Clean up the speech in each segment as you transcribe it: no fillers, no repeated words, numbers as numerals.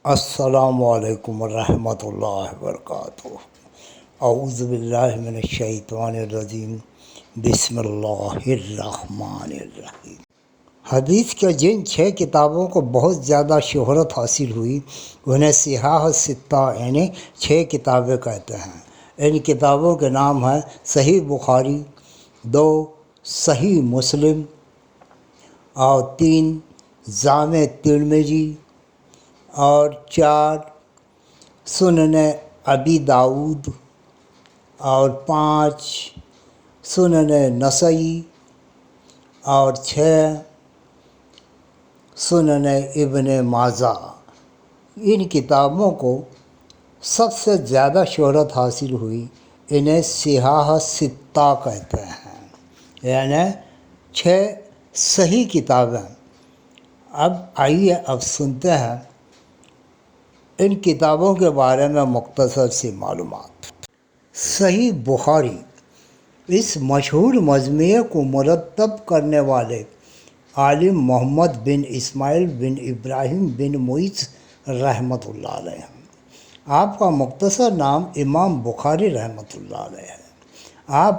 السلام علیکم ورحمۃ اللہ وبرکاتہ۔ اعوذ باللہ من الشیطان الرجیم، بسم اللہ الرحمن الرحیم۔ حدیث کے جن 6 کتابوں کو بہت زیادہ شہرت حاصل ہوئی انہیں صحاح ستہ یعنی 6 کتابیں کہتے ہیں۔ ان کتابوں کے نام ہیں صحیح بخاری، 2 صحیح مسلم اور 3 جامع ترمذی اور 4 سنن ابی داؤد اور 5 سنن نسائی اور 6 سنن ابن ماجہ۔ ان کتابوں کو سب سے زیادہ شہرت حاصل ہوئی، انہیں صحاح ستہ کہتے ہیں، یعنی 6 صحیح کتابیں۔ اب آئیے سنتے ہیں ان کتابوں کے بارے میں مختصر سی معلومات۔ صحیح بخاری، اس مشہور مجموعے کو مرتب کرنے والے عالم محمد بن اسماعیل بن ابراہیم بن معیط رحمۃ اللہ علیہ ہیں۔ آپ کا مختصر نام امام بخاری رحمۃ اللہ علیہ ہے۔ آپ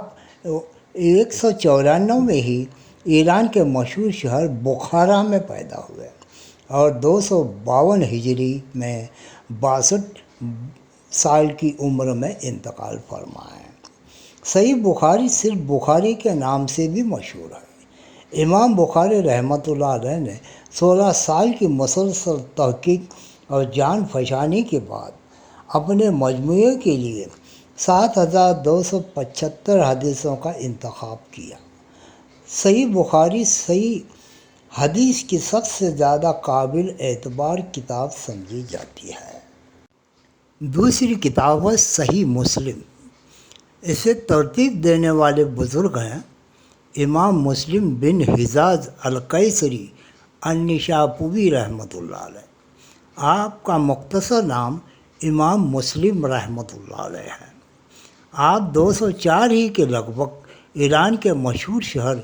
194 میں ہی ایران کے مشہور شہر بخارا میں پیدا ہوئے اور 252 ہجری میں 62 سال کی عمر میں انتقال فرمائے۔ صحیح بخاری صرف بخاری کے نام سے بھی مشہور ہے۔ امام بخاری رحمۃ اللہ علیہ نے 16 سال کی مسلسل تحقیق اور جان فشانی کے بعد اپنے مجموعے کے لیے 7275 حدیثوں کا انتخاب کیا۔ صحیح بخاری صحیح حدیث کی سب سے زیادہ قابل اعتبار کتاب سمجھی جاتی ہے۔ دوسری کتاب ہے صحیح مسلم۔ اسے ترتیب دینے والے بزرگ ہیں امام مسلم بن حجاز القیصری النشاپوری رحمۃ اللہ علیہ۔ آپ کا مختصر نام امام مسلم رحمۃ اللہ علیہ ہے۔ آپ 204 ہی کے لگ بھگ ایران کے مشہور شہر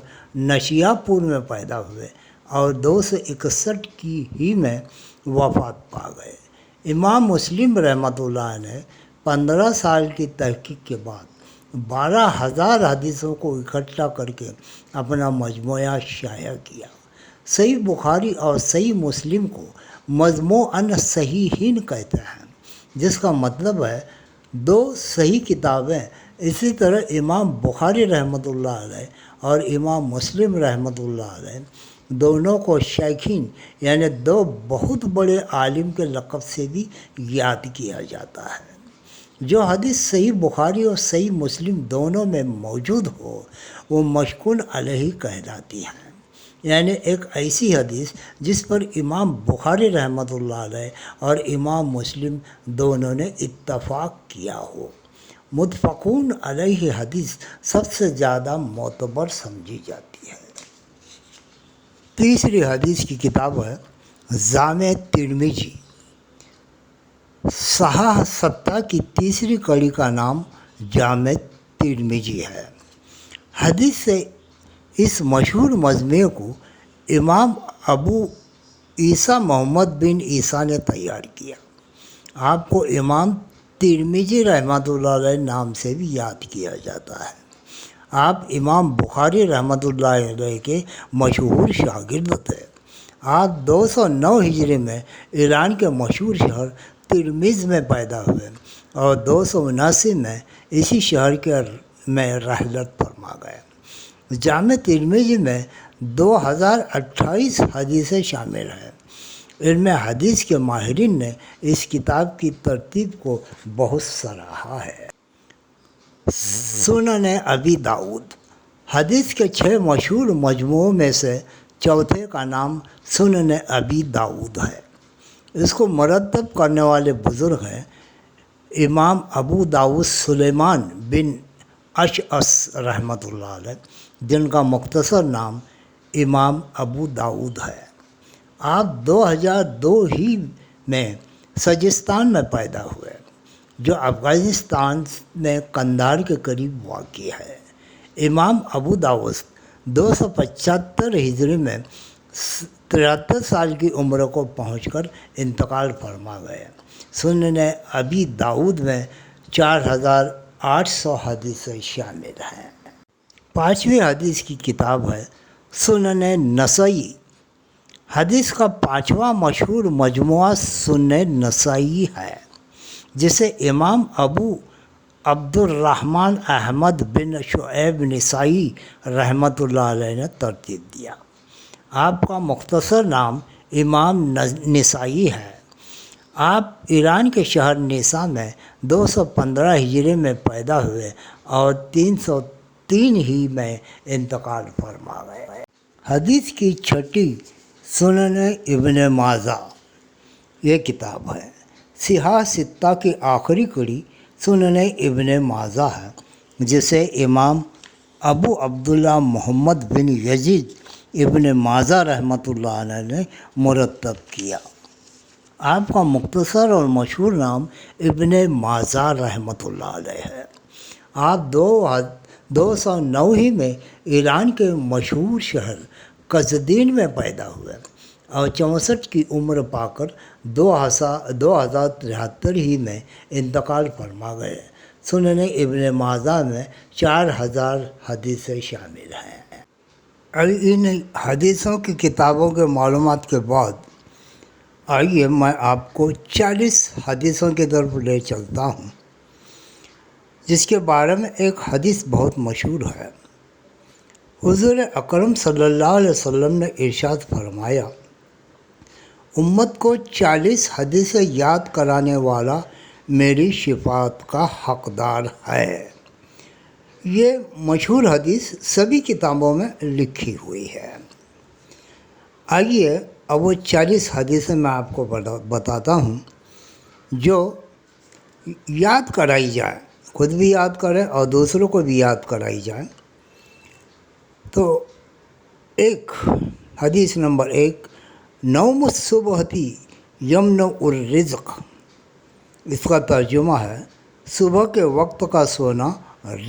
نشیاپور میں پیدا ہوئے اور 261 کی ہی میں وفات پا گئے۔ امام مسلم رحمۃ اللہ نے 15 سال کی تحقیق کے بعد 12,000 حدیثوں کو اکٹھا کر کے اپنا مجموعہ شائع کیا۔ صحیح بخاری اور صحیح مسلم کو مجموعاً صحیحین کہتے ہیں، جس کا مطلب ہے 2 صحیح کتابیں۔ اسی طرح امام بخاری رحمۃ اللہ علیہ اور امام مسلم رحمۃ اللہ علیہ دونوں کو شیخین یعنی 2 بہت بڑے عالم کے لقب سے بھی یاد کیا جاتا ہے۔ جو حدیث صحیح بخاری اور صحیح مسلم دونوں میں موجود ہو وہ مشکون علیہ کہلاتی ہیں، یعنی ایک ایسی حدیث جس پر امام بخاری رحمۃ اللہ علیہ اور امام مسلم دونوں نے اتفاق کیا ہو۔ متفقون علیہ حدیث سب سے زیادہ معتبر سمجھی جاتی ہے۔ تیسری حدیث کی کتاب ہے جامع ترمذی۔ صحاح ستہ کی تیسری کڑی کا نام جامع ترمذی ہے۔ حدیث سے اس مشہور مجموعے کو امام ابو عیسیٰ محمد بن عیسیٰ نے تیار کیا۔ آپ کو امام ترمذی رحمۃ اللہ علیہ نام سے بھی یاد کیا جاتا ہے۔ آپ امام بخاری رحمۃ اللہ علیہ کے مشہور شاگرد تھے۔ آپ 209 ہجری میں ایران کے مشہور شہر ترمذ میں پیدا ہوئے اور 279 میں اسی شہر میں رحلت فرما گئے۔ جامع ترمذی میں 2028 حدیثیں شامل ہیں۔ ان میں حدیث کے ماہرین نے اس کتاب کی ترتیب کو بہت سراہا ہے۔ سنن ابی داؤد، حدیث کے 6 مشہور مجموعوں میں سے چوتھے کا نام سنن ابی داؤد ہے۔ اس کو مرتب کرنے والے بزرگ ہیں امام ابو داؤد سلیمان بن اشعث رحمۃ اللہ علیہ، جن کا مختصر نام امام ابو داؤد ہے۔ آپ 2002 ہی میں سجستان میں پیدا ہوئے، جو افغانستان میں قندھار کے قریب واقع ہے۔ امام ابو داؤد 275 ہجری میں 73 سال کی عمر کو پہنچ کر انتقال فرما گئے۔ سنن ابی داؤد میں 4800 حدیثیں شامل ہیں۔ 5ویں حدیث کی کتاب ہے سنن نسائی۔ حدیث کا 5واں مشہور مجموعہ سنن نسائی ہے، جسے امام ابو عبد الرحمن احمد بن شعیب نسائی رحمۃ اللہ علیہ نے ترتیب دیا۔ آپ کا مختصر نام امام نسائی ہے۔ آپ ایران کے شہر نیسا میں 215 ہجری میں پیدا ہوئے اور 303 ہی میں انتقال فرما گئے۔ حدیث کی چھٹی سنن ابن ماجہ یہ کتاب ہے۔ صحاح ستہ کی آخری کڑی سنن ابن ماجہ ہے، جسے امام ابو عبداللہ محمد بن یزید ابن ماجہ رحمۃ اللہ علیہ نے مرتب کیا۔ آپ کا مختصر اور مشہور نام ابن ماجہ رحمۃ اللہ علیہ ہے۔ آپ 209 ہی میں ایران کے مشہور شہر قزوین میں پیدا ہوئے اور 64 کی عمر پا کر 2073 ہی میں انتقال فرما گئے۔ سنن ابن ماجہ میں 4000 حدیثیں شامل ہیں۔ ان حدیثوں کی کتابوں کے معلومات کے بعد آئیے میں آپ کو 40 حدیثوں کی طرف لے چلتا ہوں، جس کے بارے میں ایک حدیث بہت مشہور ہے۔ حضور اکرم صلی اللہ علیہ وسلم نے ارشاد فرمایا، امت کو 40 حدیثیں یاد کرانے والا میری شفاعت کا حقدار ہے۔ یہ مشہور حدیث سبھی کتابوں میں لکھی ہوئی ہے۔ آئیے اب وہ 40 حدیثیں میں آپ کو بتاتا ہوں جو یاد کرائی جائے، خود بھی یاد کریں اور دوسروں کو بھی یاد کرائی جائے۔ تو ایک حدیث نمبر 1، نوم الصبحتی یمنع الرزق۔ اس کا ترجمہ ہے صبح کے وقت کا سونا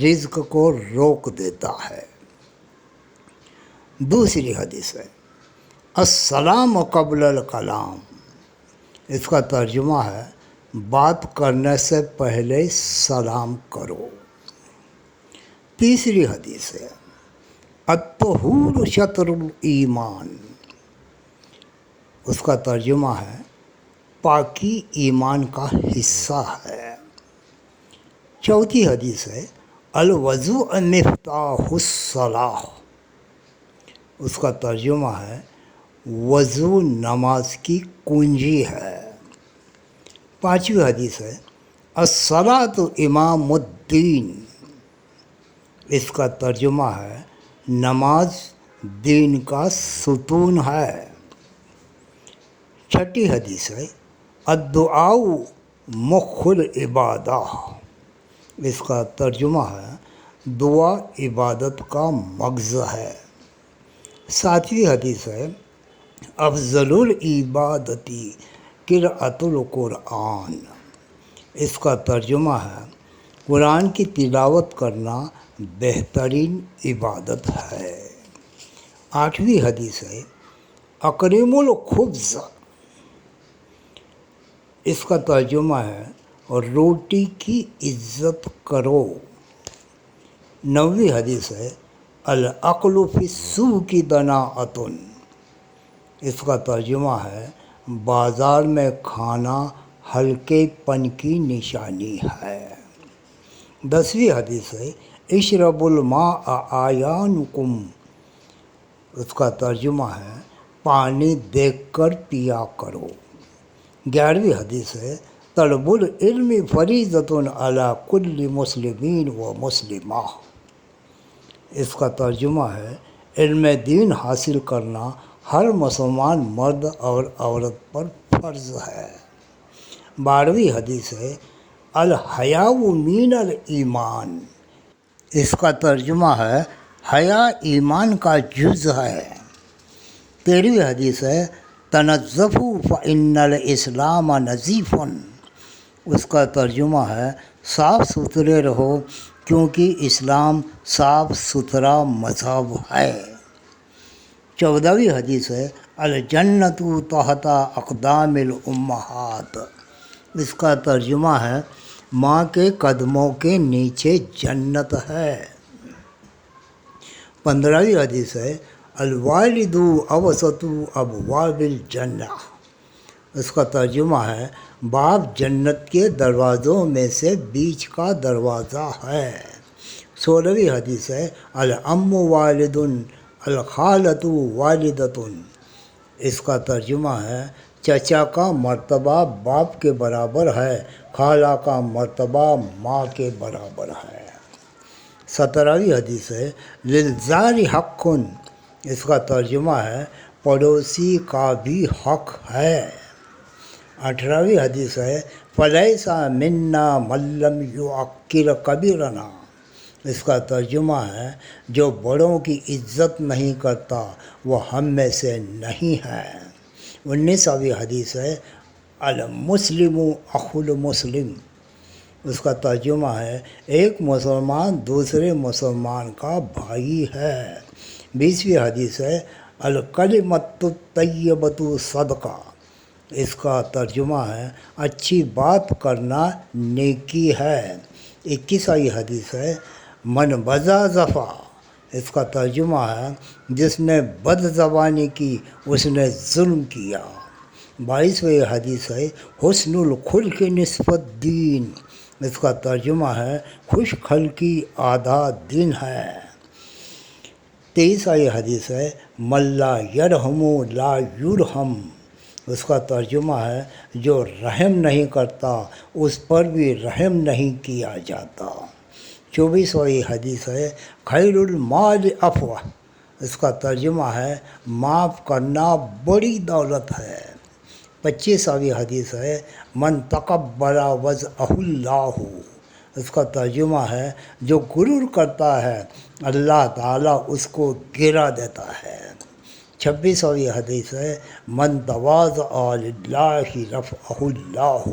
رزق کو روک دیتا ہے۔ دوسری حدیث ہے السلام قبل الکلام۔ اس کا ترجمہ ہے بات کرنے سے پہلے سلام کرو۔ تیسری حدیث ہے الطہور شطر الایمان۔ اس کا ترجمہ ہے پاکی ایمان کا حصہ ہے۔ چوتھی حدیث ہے الوضوء مفتاح الصلاح۔ اس کا ترجمہ ہے وضو نماز کی کنجی ہے۔ پانچویں حدیث ہے الصلاۃ امام الدین۔ اس کا ترجمہ ہے نماز دین کا ستون ہے۔ چھٹی حدیث ہے الدعاء مخ العبادہ۔ اس کا ترجمہ ہے دعا عبادت کا مغز ہے۔ ساتویں حدیث ہے افضل العبادتی قراءۃ القرآن۔ اس کا ترجمہ ہے قرآن کی تلاوت کرنا بہترین عبادت ہے۔ آٹھویں حدیث ہے اکرم الخبز۔ اس کا ترجمہ ہے روٹی کی عزت کرو۔ نویں حدیث ہے العقل فی السوق دناءۃ۔ اس کا ترجمہ ہے بازار میں کھانا ہلکے پن کی نشانی ہے۔ دسویں حدیث ہے اشرب الماء اعینکم۔ اس کا ترجمہ ہے پانی دیکھ کر پیا کرو۔ 11ویں حدیث ہے طلب العلم فریضۃ علی کل مسلمین و مسلمہ۔ اس کا ترجمہ ہے علم دین حاصل کرنا ہر مسلمان مرد اور عورت پر فرض ہے۔ 12ویں حدیث ہے الحیاء من الایمان۔ اس کا ترجمہ ہے حیا ایمان کا جز ہے۔ 13ویں حدیث ہے تنظفوا فإن الاسلام نظیف۔ اس کا ترجمہ ہے صاف ستھرے رہو کیونکہ اسلام صاف ستھرا مذہب ہے۔ 14ویں حدیث ہے الجنت تحت اقدام الامہات، اس کا ترجمہ ہے ماں کے قدموں کے نیچے جنت ہے۔ 15ویں حدیث ہے الوالد اوسط ابواب الجنہ، اس کا ترجمہ ہے باپ جنت کے دروازوں میں سے بیچ کا دروازہ ہے۔ 16ویں حدیث ہے الام والد الخالۃ والدۃ، اس کا ترجمہ ہے چچا کا مرتبہ باپ کے برابر ہے، خالہ کا مرتبہ ماں کے برابر ہے۔ 17ویں حدیث ہے للجار حق، اس کا ترجمہ ہے پڑوسی کا بھی حق ہے۔ 18ویں حدیث ہے فلیس منا من لم یعقر کبیرنا، اس کا ترجمہ ہے جو بڑوں کی عزت نہیں کرتا وہ ہم میں سے نہیں ہے۔ 19ویں حدیث ہے المسلم اخو المسلم، اس کا ترجمہ ہے ایک مسلمان دوسرے مسلمان کا بھائی ہے۔ 20ویں حدیث ہے الکلمۃ الطیبۃ صدقہ، اس کا ترجمہ ہے اچھی بات کرنا نیکی ہے۔ 21ویں حدیث ہے من بذا ظفا، اس کا ترجمہ ہے جس نے بد زبانی کی اس نے ظلم کیا۔ 22ویں حدیث ہے حسن الخلق نصف الدین، اس کا ترجمہ ہے خوش خلقی آدھا دین ہے۔ 23ویں حدیث ہے من لا یرحم لا یرحم، اس کا ترجمہ ہے جو رحم نہیں کرتا اس پر بھی رحم نہیں کیا جاتا۔ 24ویں حدیث ہے خیر المال عفو، اس کا ترجمہ ہے معاف کرنا بڑی دولت ہے۔ 25ویں حدیث ہے من تکبر وضعہ اللہ، اس کا ترجمہ ہے جو غرور کرتا ہے اللہ تعالیٰ اس کو گرا دیتا ہے۔ 26ویں حدیث ہے من تواضع للہ رفعہ اللہ،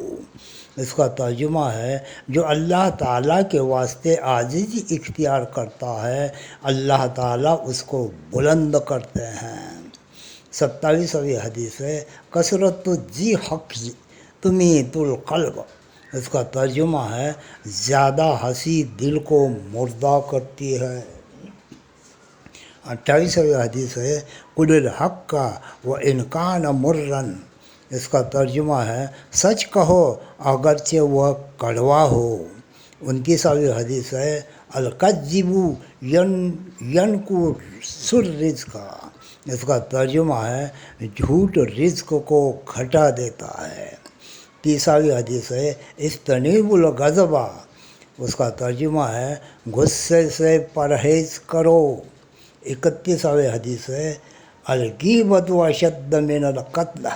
اس کا ترجمہ ہے جو اللہ تعالیٰ کے واسطے عاجزی اختیار کرتا ہے اللہ تعالیٰ اس کو بلند کرتے ہیں۔ 27ویں حدیث ہے کثرت ذی حق تمیت القلب، اس کا ترجمہ ہے زیادہ ہنسی دل کو مردہ کرتی ہے۔ 28ویں حدیث ہے قل الحق وان کان مرا، اس کا ترجمہ ہے سچ کہو اگرچہ وہ کڑوا ہو۔ 29ویں حدیث ہے الکذب ینقص الرزق، اس کا ترجمہ ہے جھوٹ رزق کو گھٹا دیتا ہے۔ 30ویں حدیث ہے اجتنبوا الغضب، اس کا ترجمہ ہے غصے سے پرہیز کرو۔ 31ویں حدیث ہے الغیبۃ اشد من القتل،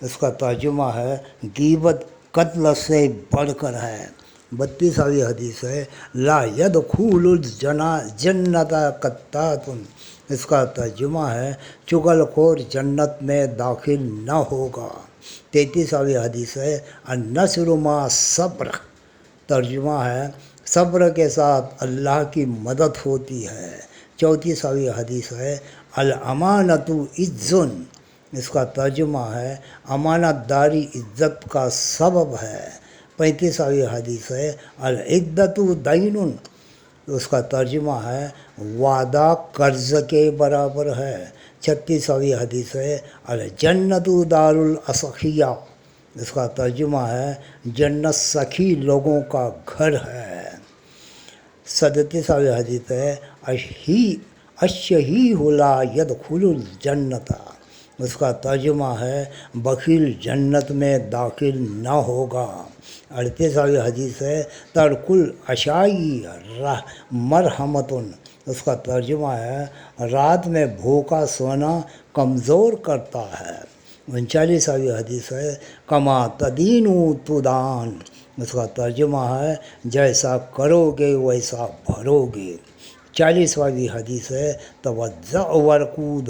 اس کا ترجمہ ہے غیبت قتل سے بڑھ کر ہے۔ 32ویں حدیث ہے لا يدخل الجنۃ قطات، اس کا ترجمہ ہے چغل خور جنت میں داخل نہ ہوگا۔ 33ویں حدیث ہے النصر مع الصبر، ترجمہ ہے صبر کے ساتھ اللہ کی مدد ہوتی ہے۔ 34ویں حدیث ہے الامانۃ عز، اس کا ترجمہ ہے امانت داری عزت کا سبب ہے۔ 35ویں حدیث ہے العدۃ دین، اس کا ترجمہ ہے وعدہ قرض کے برابر ہے۔ 36ویں حدیث ہے الجنت دار الاسخیہ، اس کا ترجمہ ہے جنت سخی لوگوں کا گھر ہے۔ 37ویں حدیث ہے الشحیح لا يدخل الجنۃ، اس کا ترجمہ ہے بخیل جنت میں داخل نہ ہوگا۔ 38ویں حدیث ہے ترک العشاء مرحمۃ، اس کا ترجمہ ہے رات میں بھوکا سونا کمزور کرتا ہے۔ 39ویں حدیث ہے کما تدین تدان، اس کا ترجمہ ہے جیسا کرو گے ویسا بھرو گے۔ 40ویں حدیث ہے توضع ورقود،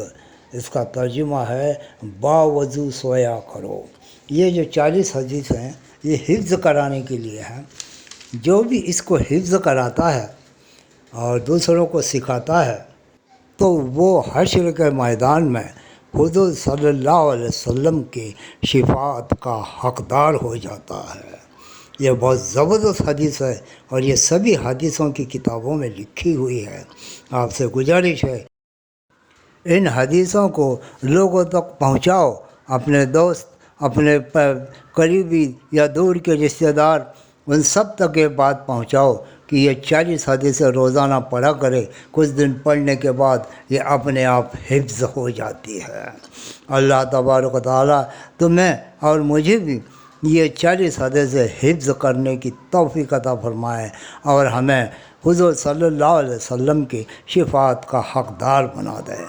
اس کا ترجمہ ہے باوضو سویا کرو۔ یہ جو 40 حدیث ہیں یہ حفظ کرانے کے لیے ہیں۔ جو بھی اس کو حفظ کراتا ہے اور دوسروں کو سکھاتا ہے تو وہ حشر کے میدان میں حضور صلی اللہ علیہ وسلم کے شفاعت کا حقدار ہو جاتا ہے۔ یہ بہت زبردست حدیث ہے اور یہ سبھی حدیثوں کی کتابوں میں لکھی ہوئی ہے۔ آپ سے گزارش ہے ان حدیثوں کو لوگوں تک پہنچاؤ، اپنے دوست، اپنے قریبی یا دور کے رشتہ دار، ان سب تک یہ بات پہنچاؤ کہ یہ 40 حدیثیں روزانہ پڑھا کرے۔ کچھ دن پڑھنے کے بعد یہ اپنے آپ حفظ ہو جاتی ہے۔ اللہ تبارک و تعالیٰ تمہیں اور مجھے بھی یہ 40 حدیثیں حفظ کرنے کی توفیق عطا فرمائے اور ہمیں حضور صلی اللہ علیہ وسلم کی شفاعت کا حقدار بنا دے۔